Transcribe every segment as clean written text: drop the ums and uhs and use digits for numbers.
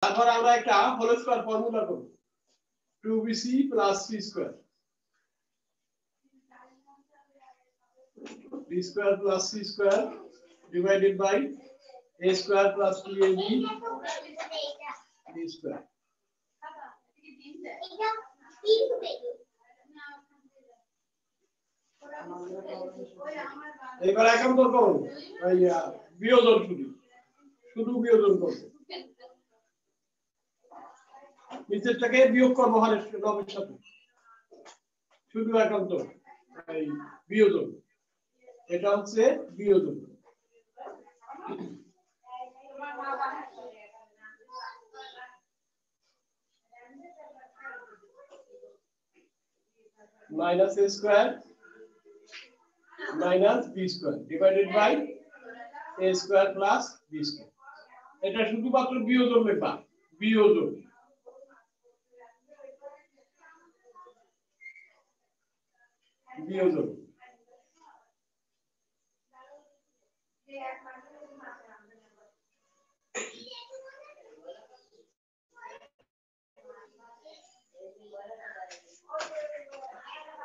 তারপর আমরা একটা হোল স্কয়ার ফর্মুলা করব 2bc + c square b square + c square divided by a square + 2ab b square এবার একান্তর করুন বিয়োজন শুধু বিয়োজন করব নিচেরটাকে বিয়োগ করব হরের লবের সাথে শুধু একান্তর এই বিয়োজন এটা হচ্ছে বিয়োজন minus a square minus b square divided by a square plus b square এটা শুধুমাত্র বিয়োজন লিখবা বিয়োজন বিয়োজন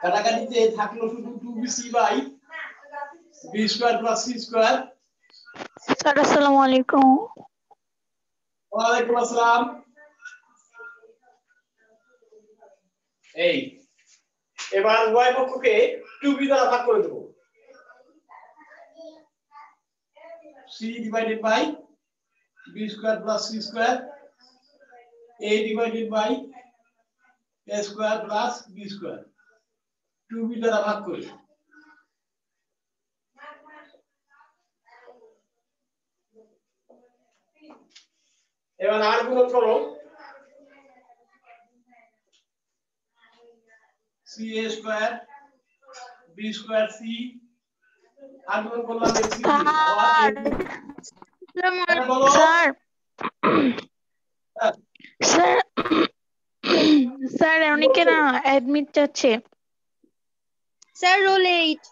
কাটাকাটিতে থাকলো শুধু 2bc by b square plus c square sir আসসালামু আলাইকুম ওয়া আলাইকুম আসসালাম এই এবার y পক্ষকে 2b দ্বারা ভাগ করে দেব c divided by b square plus c square a divided by a square plus b square 2b দ্বারা ভাগ করে এবার আর গুণ করো ca square b square c আর গুণ করলাম ac স্যার স্যার স্যার অনেকে না অ্যাডমিট চাচ্ছে স্যার রোল 8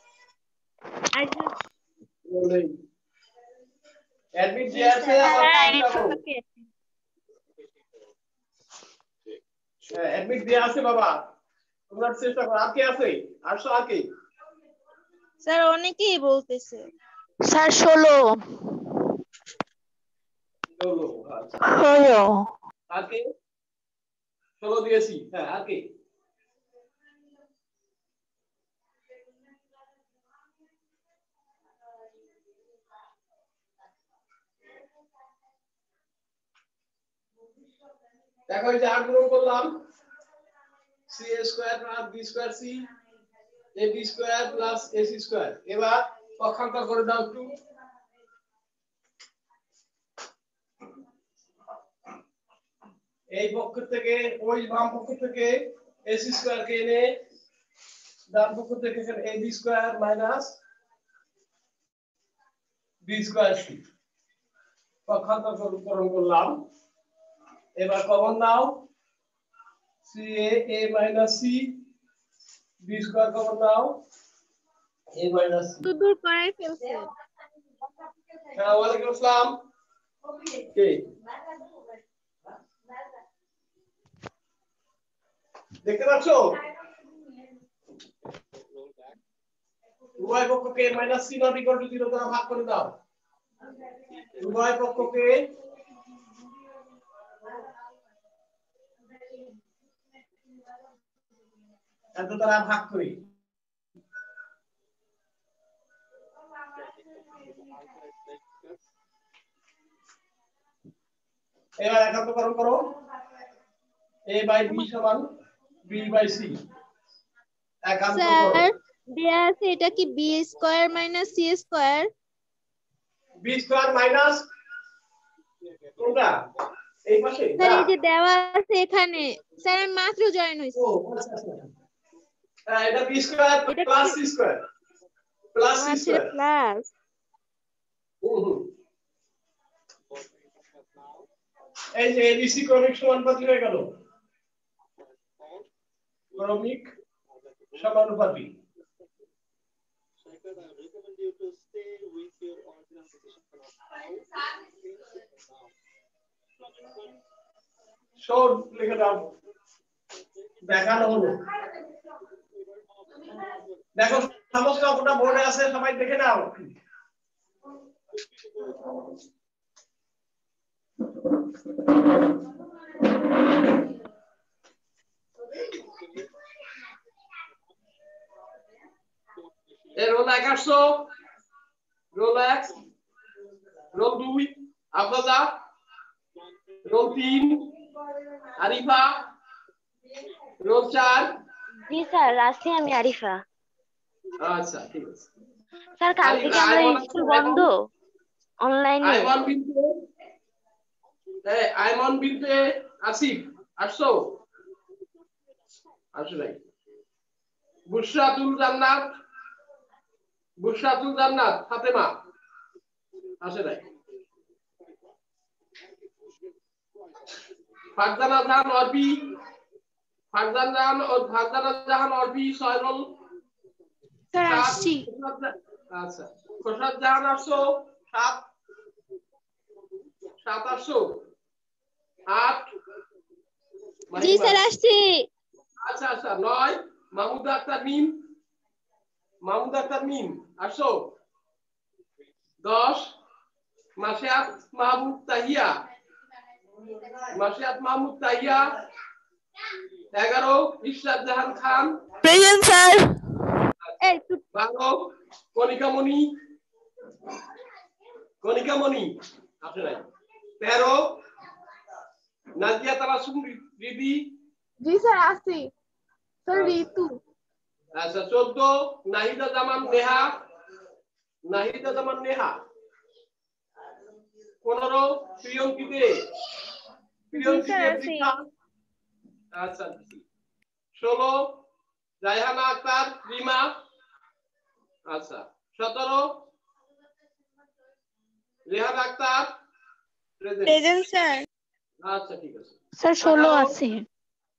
অ্যাডমিট যে আছে আবার অ্যাডমিট যে আছে বাবা তোমরা চেষ্টা করো আর কে আছে 800 আর কে স্যার অনেকেই বলতেছে স্যার 16 আচ্ছা হলো আর কে 16 দিয়েছি হ্যাঁ আর কে দেখো এই যে আর গুণ করলাম c square plus b square c ab square plus ac square এবার পক্ষান্তর করে দাও একটু এই পক্ষ থেকে ওই বাম পক্ষ থেকে ac স্কয়ার কে এনে ডান পক্ষ থেকে ab square minus b square c পক্ষান্তর করলাম এবার common now ca a minus c b square common নাও a minus c দূর করাই ফেলছে আসসালামু আলাইকুম আসসালাম কে দেখতে পাচ্ছো উভয় পক্ষকে minus c not equal to 0 দ্বারা ভাগ করে দাও উভয় পক্ষকে এত দ্বারা ভাগ করি এবার একান্তকরণ করো a বাই b সমান b বাই c একান্তকরণ স্যার দেয়া আছে এটা কি b square minus c square b square minus কোনটা এই পাশে স্যার এই যে দেওয়া আছে এখানে স্যার আমি মাত্র জয়েন হইছি ও আচ্ছা আচ্ছা এটা b square plus c square plus c square plus এই যে abc ক্রমিক সমানুপাতি হয়ে গেল ক্রমিক সমানুপাতি শোন লিখে দাও দেখানো হলো দেখো সমস্ত অঙ্কটা বোর্ডে আছে সবাই দেখে নাও এর রোল 1 আসছো roll 1 roll 2 Afroza roll 3 Arifa roll 4 জি স্যার আছি আমি আরিফা আচ্ছা ঠিক আছে স্যার কাল থেকে আমাদের স্কুল বন্ধ অনলাইনে আইমান বিনতে আসিফ আসছো আসো নাই বুশরাতুল জান্নাত ফাতেমা আসে নাই ফারজানা জাহান অরবি সয়রুল স্যার আসছি আচ্ছা খোরশাদ জাহান আসছো 7 আসছো 8 জি স্যার আসছি আচ্ছা 9 মাহমুদা আক্তার মিম আসছো 10 মাশিয়াত মাহমুদ তাহিয়া 11 ইশরাত জাহান খান প্রেজেন্ট স্যার এই 12 কনিকামণি আসে নাই 13 নাজিয়া তাবাসসুম রিদি জি স্যার আসছি স্যার ঋতু আচ্ছা 14 নাহিদা জামান নেহা 15 প্রিয়ঙ্কিতে পৃথা আচ্ছা 16 রায়হানা আক্তার রিমা আচ্ছা 17 রেহান আক্তার প্রেজেন্ট স্যার আচ্ছা ঠিক আছে স্যার 16 আছে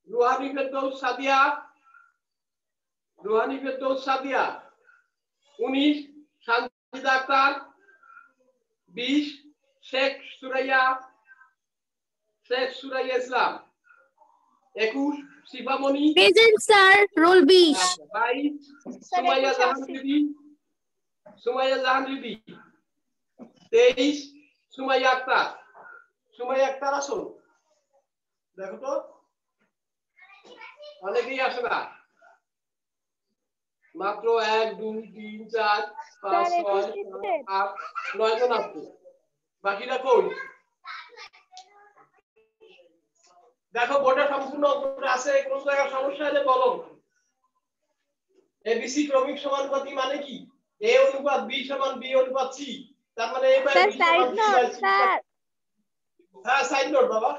Ruhani Ferdous Sadia 19 Sanjida Akter 20 Sheikh Suraiya Islam 21 Shibamoni present sir roll 20 22 Sumaiya Jahan Ridi 23 Sumaiya Akter আসুন দেখো তো অনেকেই আসে না মাত্র 1 2 3 4 5 6 8 9 জন আছে বাকিরা কই দেখো বোর্ডে সম্পূর্ণ অঙ্কটা আছে কোন জায়গায় সমস্যা হলে বলো এবিসি ক্রমিক সমানুপাতি মানে কি a অনুপাত b সমান b অনুপাত c তার মানে a বাই b সমান c বাই c হ্যাঁ সাইড নোট বাবা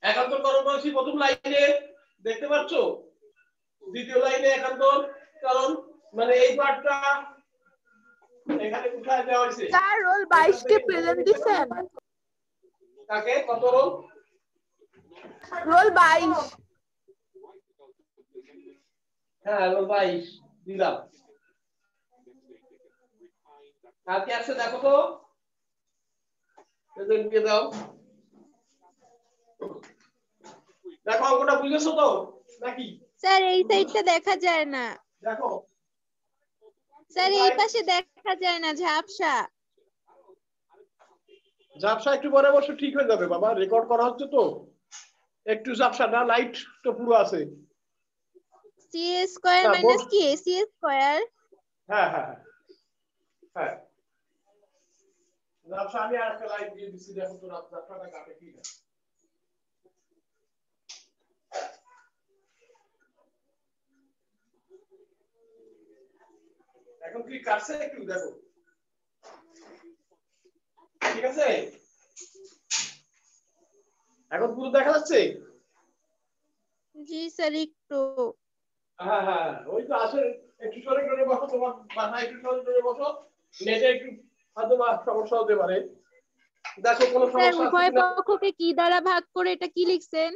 একান্তর করণ করেছি প্রথম লাইনে দেখতে পাচ্ছো দ্বিতীয় লাইনে একান্তর কারণ মানে এই পার্টটা এখানে কোথায় দেওয়া হয়েছে স্যার রোল 22 কে প্রেজেন্ট দিবেন কাকে কত রোল 22 হ্যাঁ রোল 22 দিলাম কাকে আছে দেখো তো প্রেজেন্ট দিয়ে দাও দেখো অঙ্কটা বুঝেছো তো নাকি স্যার এই সাইডটা দেখা যায় না দেখো স্যার এই পাশে দেখা যায় না ঝাপসা একটু পরে বসে ঠিক হয়ে যাবে বাবা রেকর্ড করা হচ্ছে তো একটু ঝাপসা না লাইট তো পুরো আছে c স্কয়ার মাইনাস কি ac স্কয়ার হ্যাঁ ঝাপসা আমি আরেকটা লাইট দিয়ে দিচ্ছি দেখো তো ঝাপসাটা কাটে কি না এখন কি কাটছে একটু দেখো ঠিক আছে এখন পুরো দেখা যাচ্ছে জি স্যার একটু হ্যাঁ ওই তো আসে একটু সরে করে বসো তোমার মাথা একটু সরে করে বসো নেটে একটু হয়তো সমস্যা হতে পারে দেখো কোনো স্যার সমস্যা উভয় পক্ষকে কি দ্বারা ভাগ করে এটা কি লিখছেন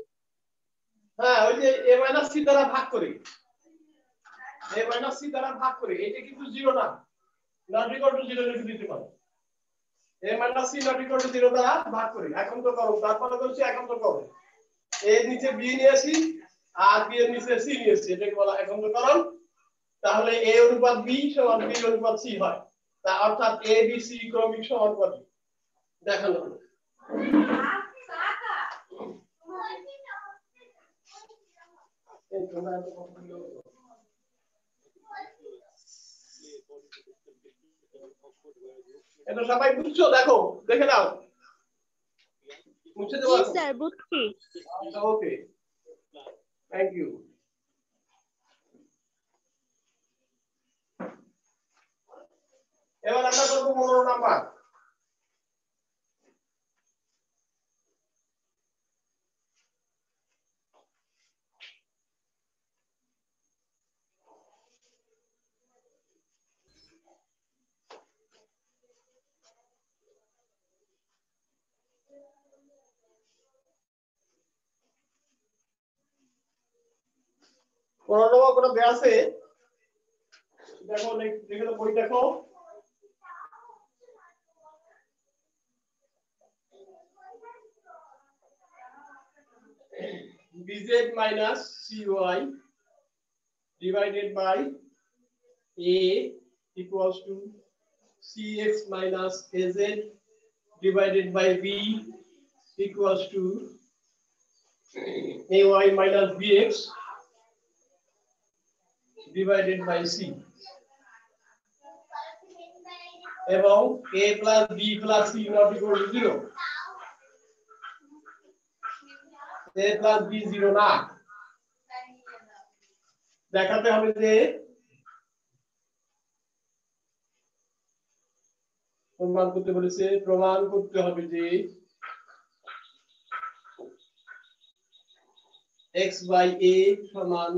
হ্যাঁ ওই যে a - c দ্বারা ভাগ করে এটা কিন্তু 0 না নট ইকুয়াল টু 0 লিখে দিতে পারো a minus c not equal to 0 দ্বারা ভাগ করি এখন তো করো তারপরে বলছি এখন তো করো a এর নিচে b নিয়ে আসি আর b এর নিচে c নিয়ে আসি এটাকে বলা এখন তো করো তাহলে a অনুপাত b সমান b অনুপাত c হয় তা অর্থাৎ a b c ক্রমিক সমানুপাতিক দেখানো এটা সবাই বুঝছো দেখো দেখে নাও মুছে দেবো স্যার বুঝছি ওকে থ্যাংক ইউ এবার আমরা করব 15 নাম্বার কোনটা কোনো দেয়া আছে দেখো দেখো বই দেখো bz minus cy divided by a equals to cx minus az divided by b equals to ay minus bx divided by c এবং a plus b plus c not equal to 0 a plus b 0 না দেখাতে হবে যে প্রমাণ করতে বলেছে প্রমাণ করতে হবে যে x by a সমান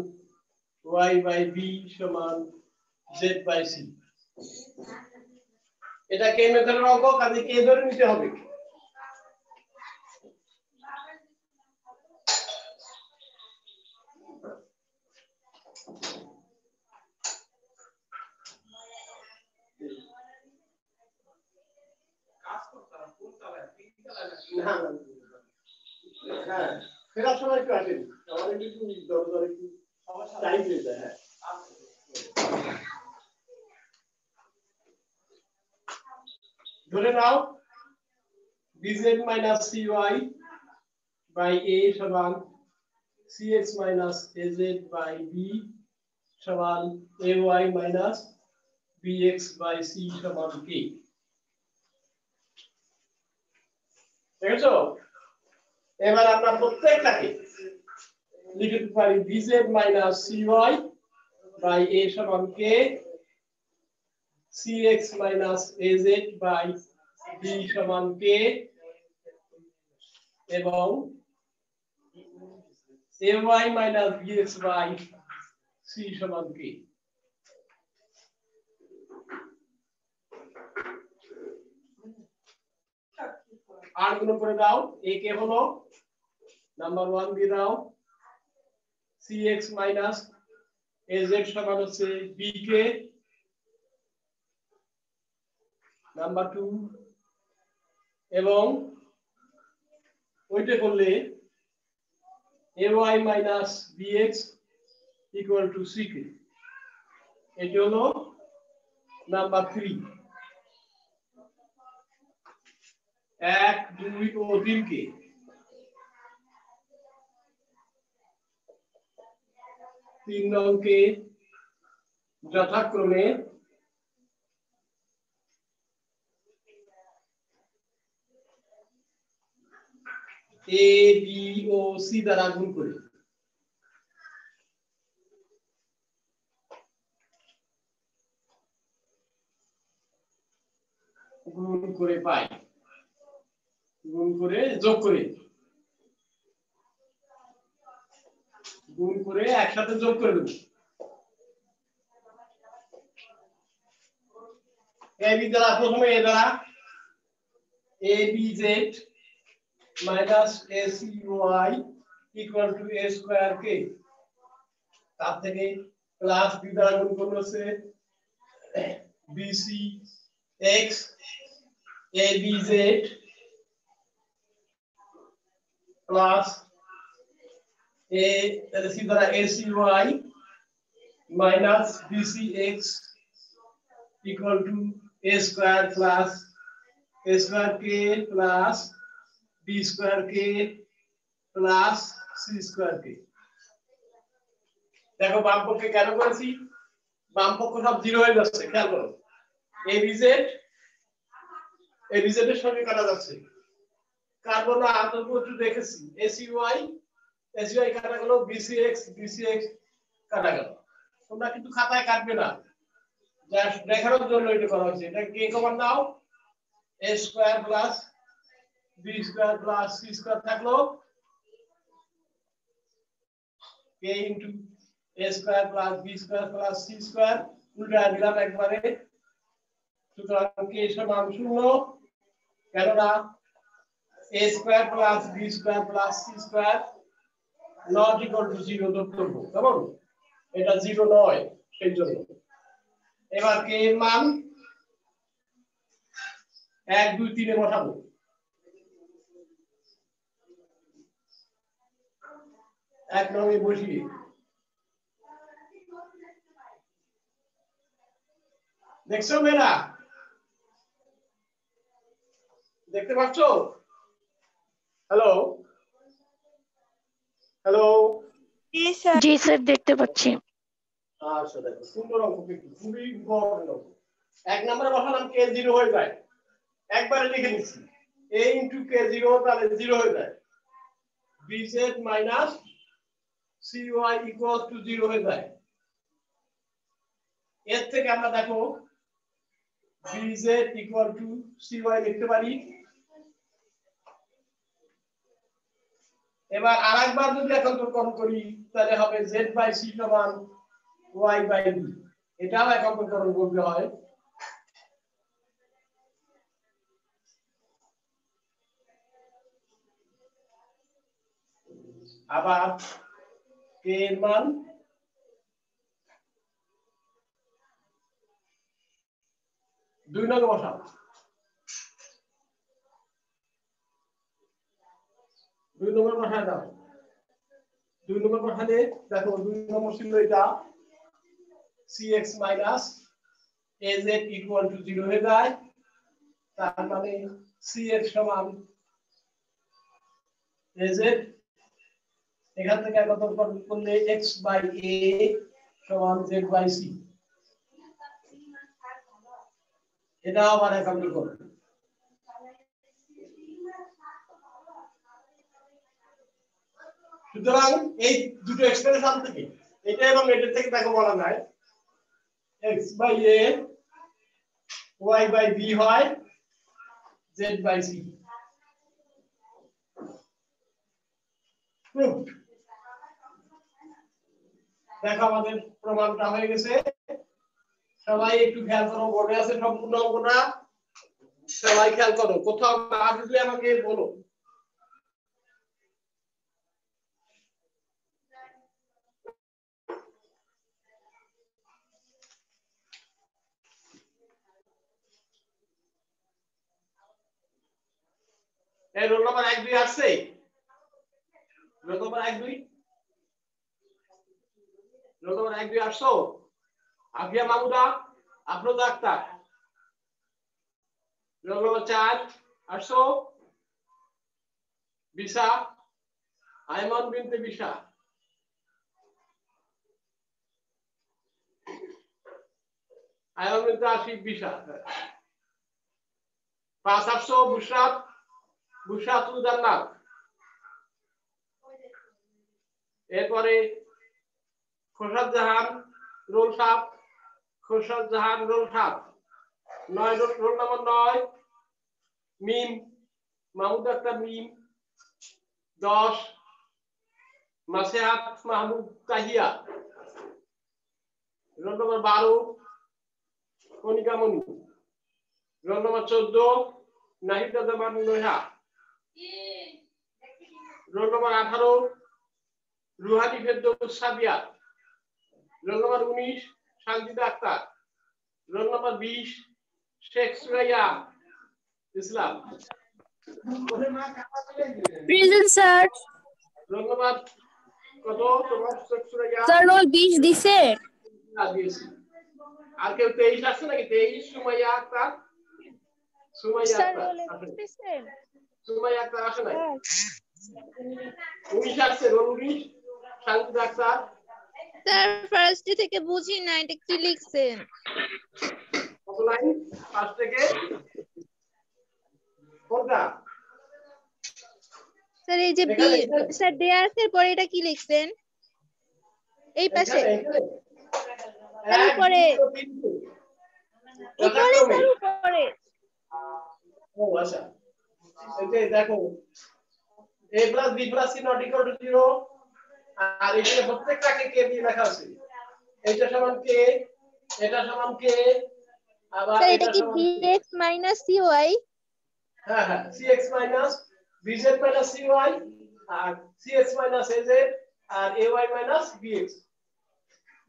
y by b সমান z by c এটা কে মেথডের অঙ্ক কাজে কে ধরে নিতে হবে না হ্যাঁ ফেরার সময় একটু আসেন আমাদের একটু দরকার একটু টাইম পেয়ে যায় হ্যাঁ ধরে নাও bz minus cy by a সমান cx minus az by b সমান ay minus bx by c সমান k দেখছো এবার আমরা প্রত্যেকটাকে লিখতে পারি bz minus cy by a সমান k cx minus az by b সমান k এবং ay minus bx by c সমান k আর গুণ করে দাও a কে হলো নাম্বার 1 দিয়ে দাও cx minus az সমান হচ্ছে b কে নাম্বার 2 এবং ওইটা করলে ay minus bx equal to ck এটা হলো নাম্বার 3 1 2 ও 3 কে তিন নংকে যথাক্রমে a b ও c দ্বারা গুণ করে পাই গুণ করে যোগ করে গুণ করে একসাথে যোগ করে দেব ab দ্বারা প্রথমে a দ্বারা abz minus ACY equal to A square K তার থেকে প্লাস b দ্বারা গুণ করলে হচ্ছে BC x ABZ plus ACY minus BCX equal to A square plus A square K plus B square K plus C square K. দেখো বাম পক্ষে কেন করেছি, বাম পক্ষ সব জিরো হয়ে যাচ্ছে, খেয়াল করো ABZ এর সঙ্গে কাটা যাচ্ছে, কার্বন আন্তঃপত্র দেখেছি ACY কাটা গেল, BCX কাটা গেল। তোমরা কিন্তু খাতায় কাটবে না, জাস্ট দেখানোর জন্য এটা করা হয়েছে। এটা কে কমন নাও, A square plus B square plus C square থাকলো K into A square plus B square plus C square, উল্টা দিলাম একবারে। সুতরাং K সমান 0, কেননা A square plus B square plus C square not equal to 0 ধরব, কেমন? এটা 0 নয়, সেই জন্য এবার K এর মান 1 2 3 এ বসাবো। 1 নং এ বসিয়ে দেখছো মেয়েরা, দেখতে পাচ্ছ? হ্যালো হ্যালো, জি স্যার দেখতে পাচ্ছি। আচ্ছা দেখো সুন্দর অঙ্ক, কিন্তু খুবই ইম্পর্টেন্ট অঙ্ক। 1 নম্বরে বসালাম K 0 হয়ে যায়, একবারে লিখে নিচ্ছি A ইনটু K0, তাহলে 0 হয়ে যায়। BZ minus CY equal to 0 হয়ে যায়। এর থেকে আমরা দেখো BZ ইকুয়াল টু CY লিখতে পারি। এবার আরেকবার যদি একত্রকরণ করি তাহলে হবে Z বাই C সমান Y বাই B, এটাও একত্রকরণ করতে হয়। আবার K এর মান 2 নং বসাও, 2 নম্বর বসায় দাও। 2 নম্বর বসালে দেখো 2 নম্বর ছিল এটা CX minus AZ equal to 0 হয়ে যায়, তার মানে CX সমান AZ। এখান থেকে একত্রকরণ করলে X বাই A সমান Z বাই C, এটা আবার একত্রকরণ। সুতরাং এই দুটো এক্সপ্রেশন থেকে এটা এবং এটা থেকে দেখো বলা যায় x by a y by b হয় z বাই c। দেখো আমাদের প্রমাণটা হয়ে গেছে। সবাই একটু খেয়াল করো, বোর্ডে আছে সম্পূর্ণ অঙ্কটা, সবাই খেয়াল করো, কোথাও না বুঝলে আমাকে বলো। এই রোল নাম্বার 1 2 আসছে, রোল নাম্বার 1 2, রোল নাম্বার 1 2 আসছো? আফিয়া মাহমুদা, আফরোজা আক্তার। রোল নাম্বার 4 আসছো? বিশা, আইমান বিনতে বিশা। আইমান বিনতে আশিক বিশা। 5 আসছো? বুশরাত, বুশরাতুল জান্নাত। এরপরে Khorshad Jahan roll 7, Khorshad Jahan roll 7। 9 roll number 9 Mim, Mahmud Akter Mim. 10 Masehat Mahmud Tahiya. Roll number 12 Konika Moni. Roll number 14 Nahida Zaman Loha. Roll number 18 Ruhani Ferdous Sadia. Roll number 19 Shantida Akter. Roll number 20 Sheikh Suraiya. Islam present sir. ধন্যবাদ। কত তোমার সুরাইয়া? স্যার রোল 20 দিছে। না দিয়েছি। আর কেউ 23 আসছে নাকি? 23 সুমাইয়া আক্তার। সুমাইয়া স্যার আক্তার রোলে আসেন। দিছেন? সুমাইয়া আক্তার আসে নাই? 19 আসছে, রোল 19 শান্তি আক্তার। স্যার ফার্স্ট ডে থেকে বুঝি না এটা কি লিখছেন। কত লাইন ফার্স্ট থেকে? কোনটা? স্যার এই যে বি স্যার ডেয়ার্স এর পরে এটা কি লিখছেন? এই পাশে স্যার উপরে উপরে স্যার উপরে। ও আচ্ছা, এই যে দেখো a + b + c ≠ = 0 আর এখানে প্রত্যেকটাকে কে দিয়ে লেখা আছে। এটা সমান কে, এটা সমান কে, আবার স্যার এটা এটা কি সমান bx - cy? হ্যাঁ হ্যাঁ cx - bz - cy আর cx - az আর ay - bx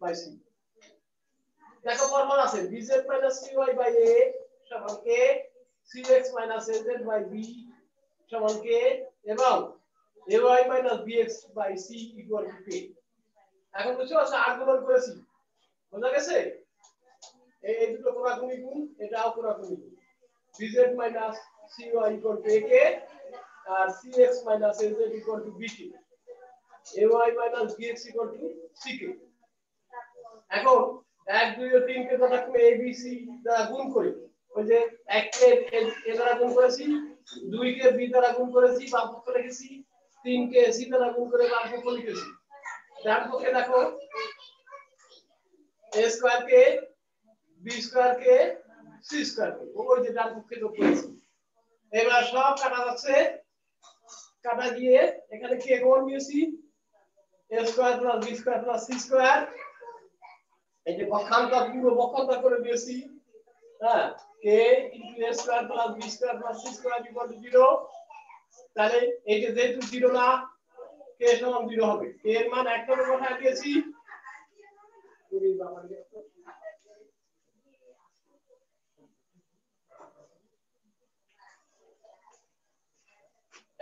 বাই c। দেখো ফর্মুলা আছে bz - cy / a সমান কে, cx - az / b সমান কে এবং ay - bx / c = k। এখন বুঝছো আছে আর্গুমেন্ট করেছি, বোঝা গেছে? এই দুটো কোণাকুণি গুণ, এটাও কোণাকুণি গুণ। bz - cy = ak আর cx - az = bk, ay - bx = ck। এখন 1 2 ও 3 কে যথাক্রমে a b c দ্বারা গুণ করি, ওই যে 1 কে a দ্বারা গুণ করেছি, 2 কে b দ্বারা গুণ করেছি, বাম পক্ষে লিখেছি, 3 কে c দ্বারা গুণ করে বাম পক্ষে লিখেছি। ডান পক্ষে দেখো a স্কয়ার কে b স্কয়ার কে c স্কয়ার কে, ওই যে ডান পক্ষে যোগ করেছি। এবার সব কাটা যাচ্ছে, কাটা গিয়ে এখানে কে কমন নিয়েছি, a square + b square + c square, এই যে পক্ষান্তর পুরো পক্ষান্তর করে দিয়েছি। হ্যাঁ, k * a square + b square + c square = 0। তাহলে এই যে যেহেতু 0 না, k সমান 0 হবে। k এর মান 1 করে বসায় দিয়েছি। পুরি বাবাকে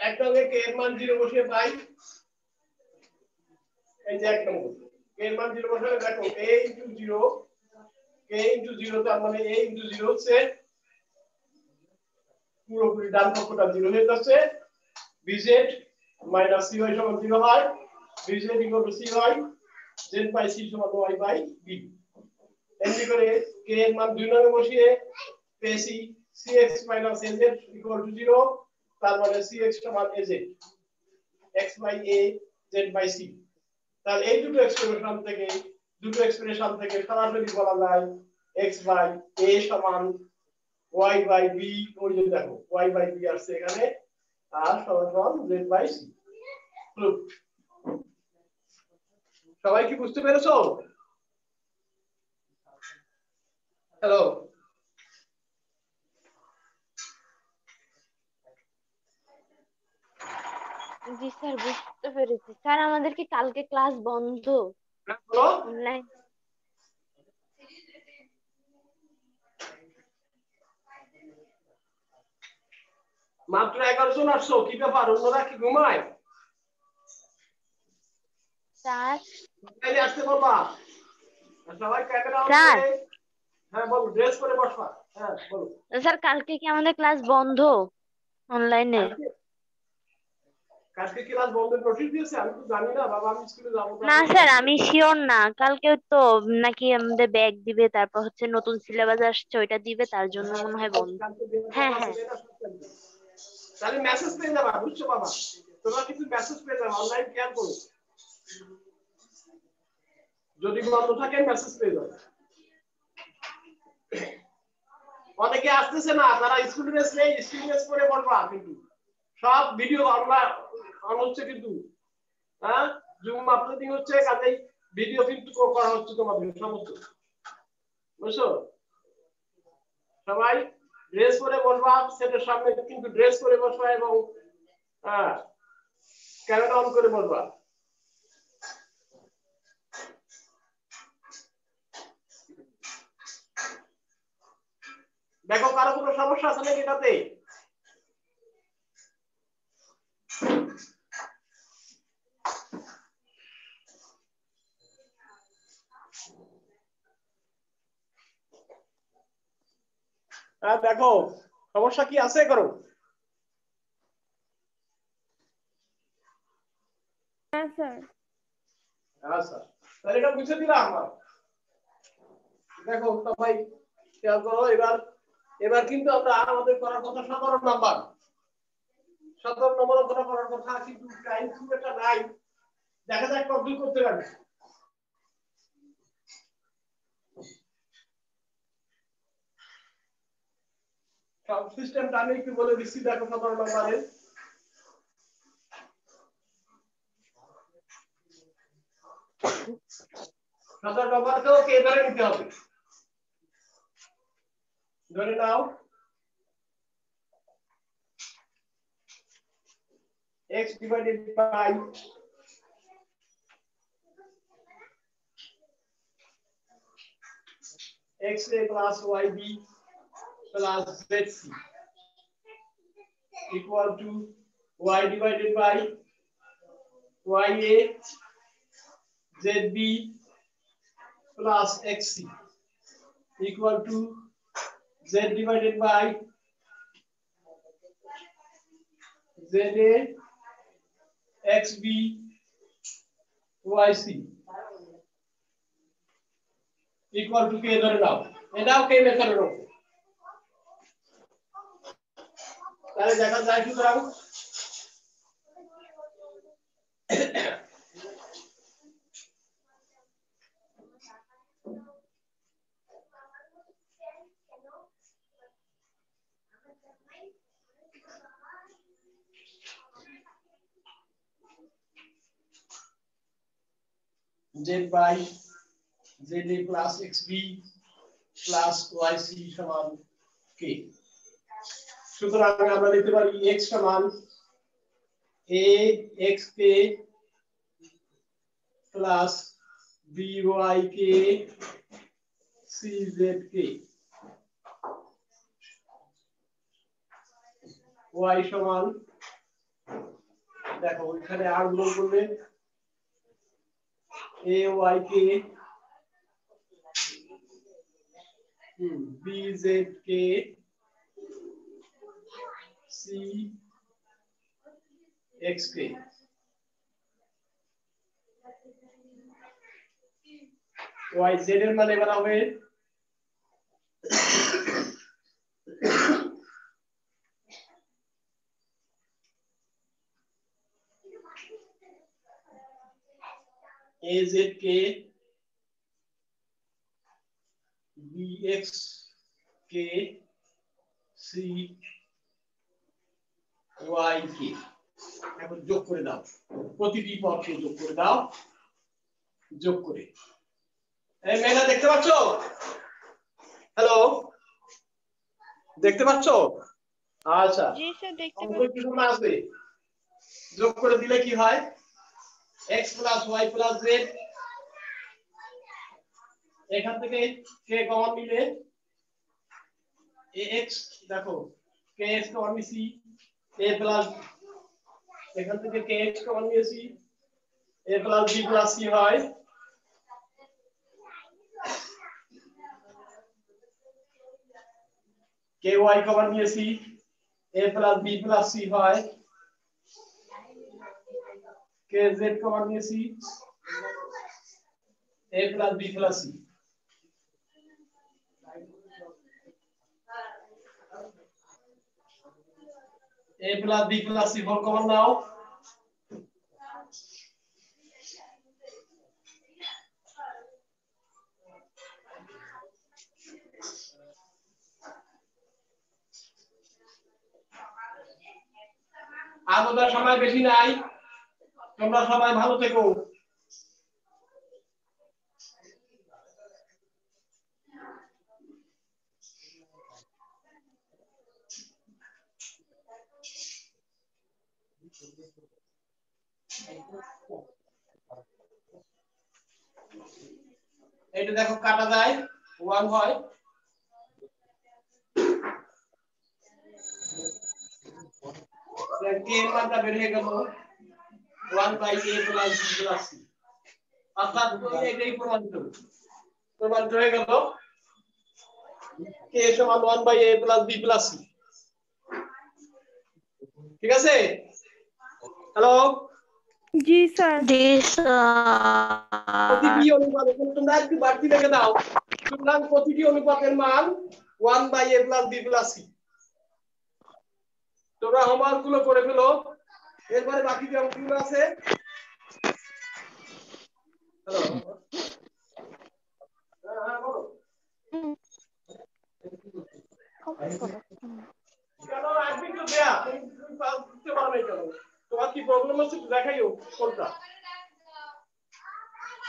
একদমে k এর মান 0 বসিয়ে পাই, এই যে 1 নম্বর k এর মান 0 বসালে দেখো a * 0, k * 0 তার মানে a * 0 হচ্ছে পুরোপুরি ডান পক্ষটা 0 হয়ে যাচ্ছে। bz - cy সমান 0 হয়, bz = cy, z / c সমান y / b। এমনি করে k এর মান 2 নম্বরে বসিয়ে পেয়েছি cx - az = 0, তার মানে cx সমান az, x / a, z / c। তাহলে এই দুটো এক্সপ্রেশন থেকে সরাসরি বলা যায় x / a সমান y / b, ওই যে দেখো y / b আসছে এখানে, আর সমান z / c। সবাই কি বুঝতে পেরেছো? হ্যালো, জি স্যার বুঝতে পেরেছি। স্যার আমাদের কি কালকে ক্লাস বন্ধ বলো। অনলাইন? মাত্র 11 জন আসছো, কি ব্যাপার? অন্যরা কি ঘুমায়? স্যার তাইলে আসতে বলবা। সবাই ক্যামেরা অন স্যার করে, হ্যাঁ বলো, ড্রেস করে বসবা। হ্যাঁ বলো। স্যার কালকে কি আমাদের ক্লাস বন্ধ অনলাইনে? কালকে কালকে ক্লাস বন্ধের নোটিশ দিয়েছে? আমি তো জানি না বাবা, আমি স্কুলে যাবো না তারপর স্যার জানবো। আমি শিওর না, কালকে তো নাকি আমাদের ব্যাগ দিবে, তারপর হচ্ছে নতুন সিলেবাস আসছে ওইটা দিবে, তার জন্য মনে হয় বন্ধ। কালকে দেওয়ার হ্যাঁ কথা আছে, হ্যাঁ এটা সত্যি। তাহলে মেসেজ পেয়ে যাবা, বুঝছো বাবা? তোমরা কিন্তু মেসেজ পেয়ে যাবা, অনলাইন খেয়াল করো। যদি বন্ধ থাকে মেসেজ পেয়ে যাবে। অনেকে আসতেছে না, তারা স্কুল ড্রেস নেই, স্কুল ড্রেস পরে বলবা, কিন্তু সব ভিডিও অন হচ্ছে কিন্তু, হ্যাঁ জুম আপলোডিং হচ্ছে, কাজেই ভিডিও কিন্তু করা হচ্ছে তোমাদের সমস্ত, বুঝছো? সবাই ড্রেস পরে বসবা, সেটার সামনে কিন্তু ড্রেস পরে বসবা এবং হ্যাঁ ক্যামেরা অন করে বসবা। দেখো কারো কোনো সমস্যা আছে নাকি এটাতে? দেখো সমস্যা কি আছে করো। হ্যাঁ স্যার। আচ্ছা তাহলে এটা বুঝে দিলাম আমরা। দেখো সবাই খেয়াল করো, এবার কিন্তু আমরা আমাদের করার কথা 17 নাম্বার। 17 নম্বরের কথা করার কথা, কিন্তু টাইম খুব একটা নাই, দেখা যাক কতদূর করতে পারবে। সব সিস্টেমটা আমি একটু বলে দিচ্ছি। দেখো 17 নম্বরে কে ধরে নিতে হবে। ধরে নাও x divided by xa plus yb plus zc equal to y divided by ya zb plus xc equal to z divided by za xb yc equal to k ধরে নাও। এটাও k মেথডের উপর। তাহলে দেখা যায় সুতরাং z by za plus xb plus yc সমান k। সুতরাং আমরা লিখতে পারি x সমান a xk plus byk czk, y সমান দেখো এখানে আর গুণ করলে ayk bzk cxk, yz এর মানে বলা হবে azk bxk cyk। এখন যোগ করে দাও, প্রতিটি পদকে যোগ করে দাও। যোগ করে এই মেয়েরা দেখতে পাচ্ছো? হ্যালো দেখতে পাচ্ছো? আচ্ছা জি স্যার দেখতে অঙ্ক পাচ্ছি। কি আসবে? যোগ করে দিলে কি হয়? x plus y plus z, এখান থেকে k কমন নিলে ax, দেখো kx কমন নিছি a প্লাস, এখান থেকে kx কমন নিয়েছি a plus b plus c হয় ky কমন নিয়েছি a plus b plus c হয় kz কমন নিয়েছি a plus b plus c। a plus b plus c whole common নাও। আমাদের সময় বেশি নাই, তোমরা সবাই ভালো থেকো। এটা দেখো কাটা যায় 1 হয়, k এর মানটা বের হয়ে গেল 1 by a plus b plus c, অর্থাৎ এটাই প্রমাণিত হয়ে গেল কে সমান 1/a plus b plus c ঠিক আছে হ্যালো জি স্যার জি স্যার প্রতিটি অনুপাত তোমরা একটু বাড়তি লিখে দাও সুতরাং প্রতিটি অনুপাতের মান 1/a plus b plus c তোমরা হোমওয়ার্ক গুলো করে ফেলো এরপরে বাকি যে অঙ্কগুলো আছে হ্যালো হ্যাঁ বলো কেন একদিন তো দেয়া তুমি বুঝতে পারো না কেন তোমার কি প্রবলেম আছে দেখাইও কোনটা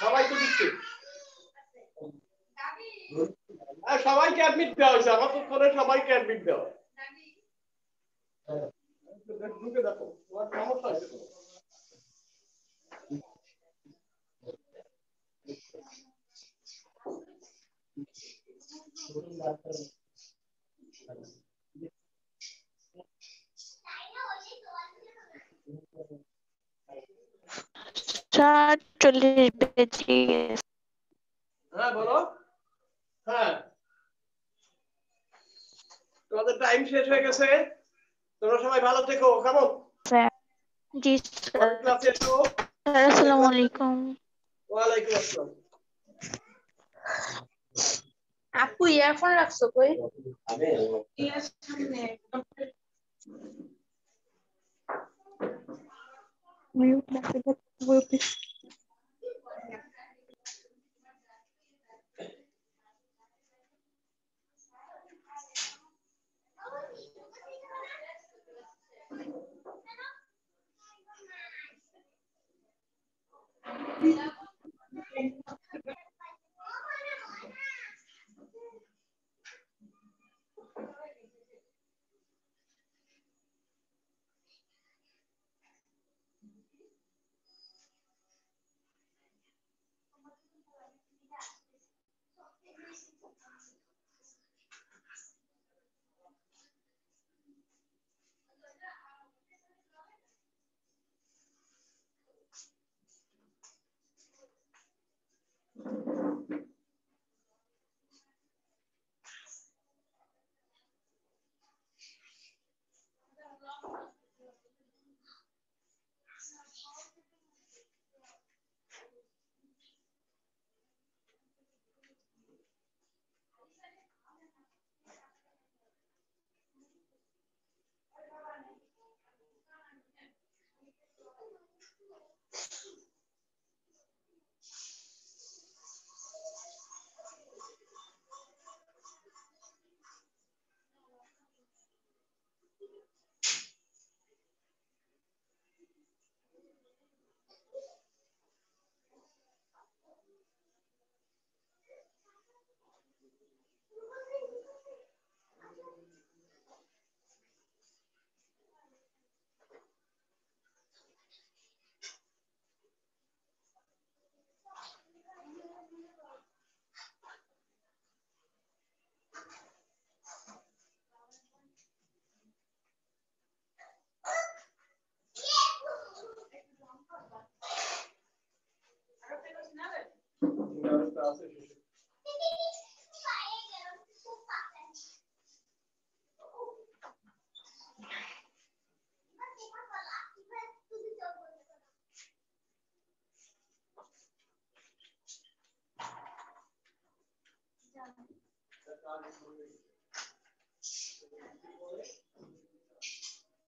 সবাই তো দিচ্ছে সবাইকে অ্যাডমিট দেওয়া হয়েছে আমার তো ফোনে সবাইকে অ্যাডমিট দেওয়া ঢুকে দেখো তোমার সমস্যা আছে স্যার 40 বেজে গেছে। হ্যাঁ বলো হ্যাঁ তোমাদের টাইম শেষ হয়ে গেছে তোমরা সবাই ভালো থেকো কেমন স্যার জি স্যার পরের ক্লাসে এসো স্যার আসসালামু আলাইকুম ওয়ালাইকুম আসসালাম আপু ইয়ারফোন রাখছো কই Gracias.